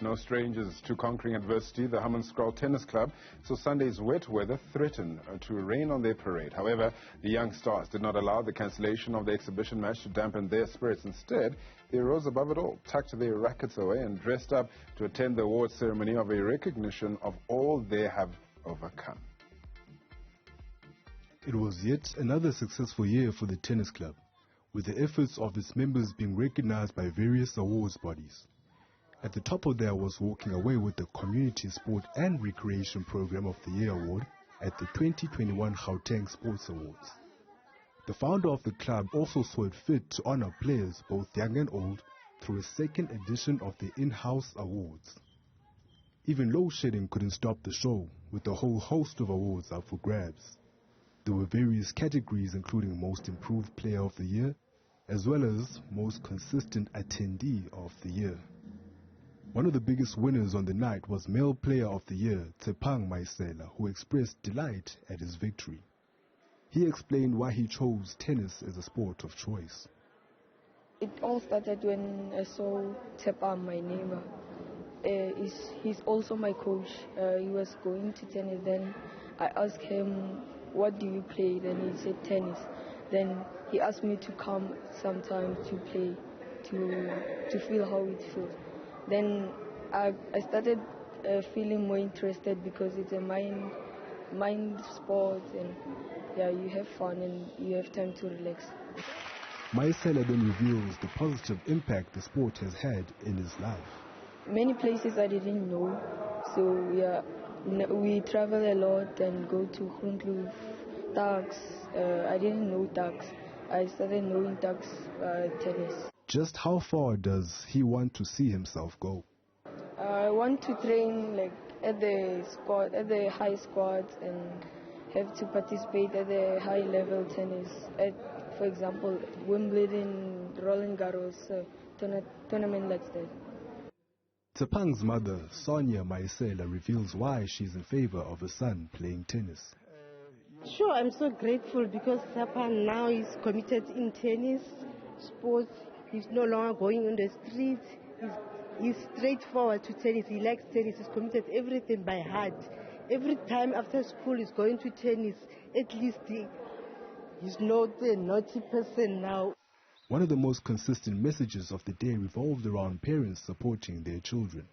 No strangers to conquering adversity, the Hammanskraal Tennis Club saw Sunday's wet weather threaten to rain on their parade. However, the young stars did not allow the cancellation of the exhibition match to dampen their spirits. Instead, they rose above it all, tucked their racquets away and dressed up to attend the awards ceremony of a recognition of all they have overcome. It was yet another successful year for the tennis club, with the efforts of its members being recognized by various awards bodies. At the top of that was walking away with the Community Sport and Recreation Program of the Year award at the 2021 Gauteng Sports Awards. The founder of the club also saw it fit to honor players both young and old through a second edition of the in-house awards. Even load shedding couldn't stop the show, with a whole host of awards up for grabs. There were various categories including Most Improved Player of the Year, as well as Most Consistent Attendee of the Year. One of the biggest winners on the night was Male Player of the Year, Maisela, who expressed delight at his victory. He explained why he chose tennis as a sport of choice. It all started when I saw Tepang, my neighbor. He's also my coach. He was going to tennis. Then I asked him, "What do you play?" Then he said tennis. Then he asked me to come sometime to play, to feel how it feels. Then I started feeling more interested because it's a mind sport, and yeah, you have fun and you have time to relax. Maisela then reveals the positive impact the sport has had in his life. Many places I didn't know, so yeah, we travel a lot and go to Yolulwe, ducks. I didn't know ducks. I started knowing ducks tennis. Just how far does he want to see himself go? I want to train like at the high squad, and have to participate at the high level tennis. For example, Wimbledon, Roland Garros, tournament like that. Tepang's mother, Sonia Maisela, reveals why she's in favor of her son playing tennis. Sure, I'm so grateful because Tepang now is committed in tennis, sports. He's no longer going on the streets. He's straightforward to tennis. He likes tennis. He's committed everything by heart. Every time after school he's going to tennis. At least he's not a naughty person now. One of the most consistent messages of the day revolved around parents supporting their children.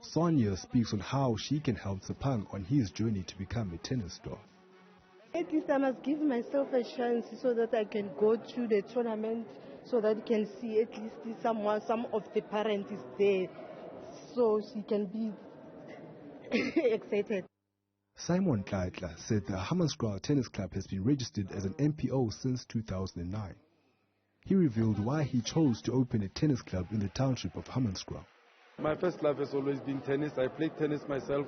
Sonia speaks on how she can help Tepang on his journey to become a tennis star. At least I must give myself a chance so that I can go to the tournament, so that you can see at least some of the parents is there, so she can be excited. Simon Tlaitla said the Hammanskraal Tennis Club has been registered as an MPO since 2009. He revealed why he chose to open a tennis club in the township of Hammanskraal. My first love has always been tennis. I played tennis myself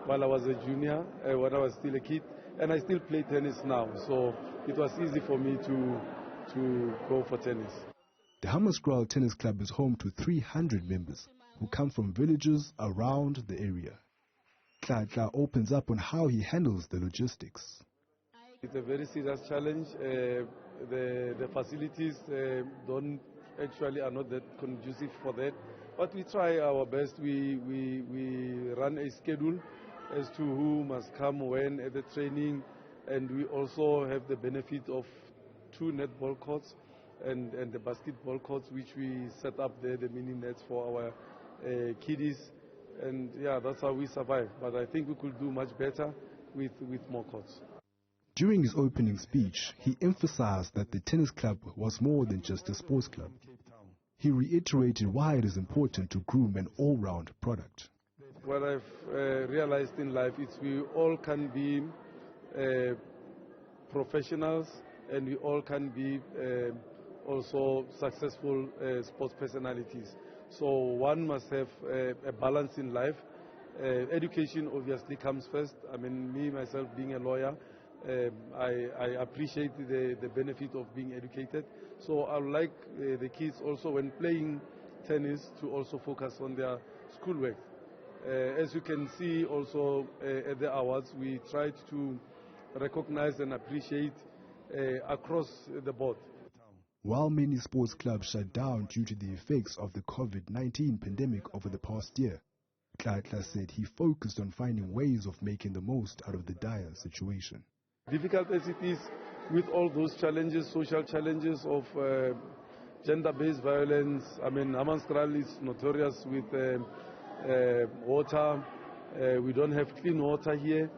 while I was a junior, when I was still a kid, and I still play tennis now, so it was easy for me to go for tennis. The Hammanskraal Tennis Club is home to 300 members who come from villages around the area. Tla opens up on how he handles the logistics. It's a very serious challenge. The facilities are not that conducive for that, but we try our best. We run a schedule as to who must come when at the training, and we also have the benefit of 2 netball courts and the basketball courts, which we set up there, the mini nets for our kiddies, and yeah, that's how we survive. But I think we could do much better with more courts. During his opening speech, he emphasized that the tennis club was more than just a sports club. He reiterated why it is important to groom an all-round product. What I've realized in life is we all can be professionals, and we all can be also successful sports personalities. So one must have a balance in life. Education obviously comes first. I mean, me, myself, being a lawyer, I appreciate the benefit of being educated. So I would like the kids also, when playing tennis, to also focus on their schoolwork. As you can see also at the awards, we tried to recognize and appreciate across the board. While many sports clubs shut down due to the effects of the COVID-19 pandemic over the past year, Tlatla said he focused on finding ways of making the most out of the dire situation. Difficult as it is, with all those challenges, social challenges of gender-based violence. I mean, Hammanskraal is notorious with water. We don't have clean water here.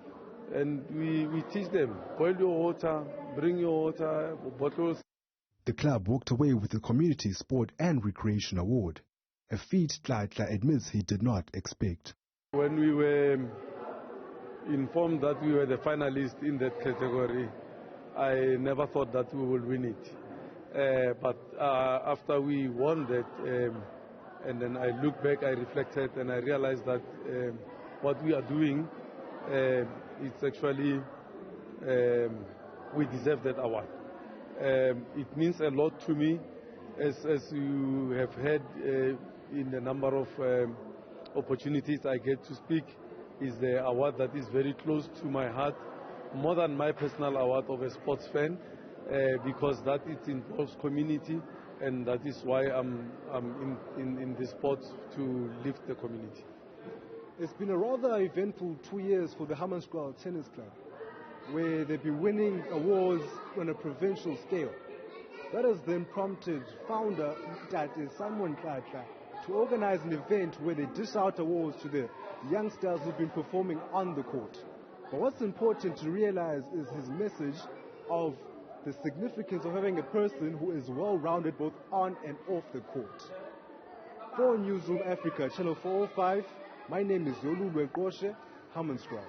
And we teach them, boil your water, bring your water, bottles. The club walked away with the Community Sport and Recreation Award, a feat Tlatla admits he did not expect. When we were informed that we were the finalists in that category, I never thought that we would win it. But after we won that, and then I looked back, I reflected, and I realized that what we are doing, it's actually, we deserve that award. It means a lot to me, as you have heard in the number of opportunities I get to speak, is the award that is very close to my heart, more than my personal award of a sports fan, because that it involves community, and that is why I'm in this sport to lift the community. It's been a rather eventful 2 years for the Hammanskraal Tennis Club, where they've been winning awards on a provincial scale. That has then prompted founder Simon Tlatla to organize an event where they dish out awards to the youngsters who've been performing on the court. But what's important to realize is his message of the significance of having a person who is well-rounded both on and off the court. For Newzroom Afrika, Channel 405, my name is Yolulwe Qoshe, Hammanskraal.